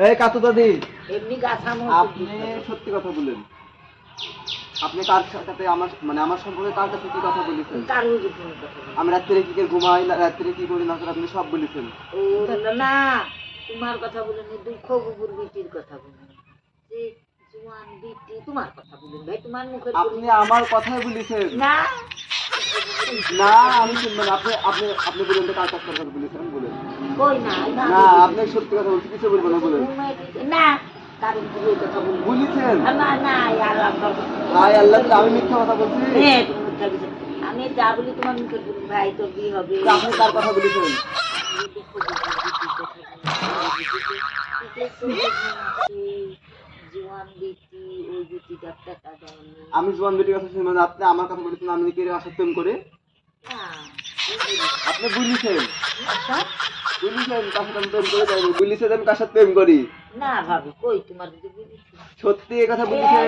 এই কাতু দাদি, এমনি গাছা আপনি সত্যি কথা বলেন। আপনি কার সাথে আমার সম্পর্কে কার কাছে কি কথা বলেছেন? কার হুজুর কোনো কথা বলি? আমি রাত্রে কি করে ঘুমাই, রাত্রে কি করি না করি আপনি সব বলেছেন। ও না, তোমার কথা বলিনি, দুঃখ বুবুর বিটির কথা বলিনি, যে জোয়ান বিটি তোমার কথা বলিনি ভাই, তোমার মুখে আপনি আমার কথাই বলেছেন। না না আমি শুনবো না। আপনি আপনি আপনি বলেন তো কার কাছে কথা বলেছেন বলেন। কই না না আপনি সত্যি কথা বলছেন, কিছু বলবো না বলেন। না কারণ তুমি এই কথা বলি বলেছেন না না আল্লাহ হাই আল্লাহ, আমি মিথ্যা কথা বলছি? আমি যা বলি তোমার মুখে বলি ভাই তোর বিয়ে হবে। তা আপনি কার কথা বলেছেন? জোয়ান বিটি ওই বিটিটা টাকা দেয়নি। আমি জোয়ান বেটির কথা শুনবো না। আপনি আমার কথা বলেছেন আমি কি আসার প্রেম করে? আপনি বলেছেন কার সাথে আমি প্রেম করে যাইনি, বলেছেন আমি কার সাথে প্রেম করি। না ভাবি কই তোমার যদি সত্যি এই কথা বলেছেন?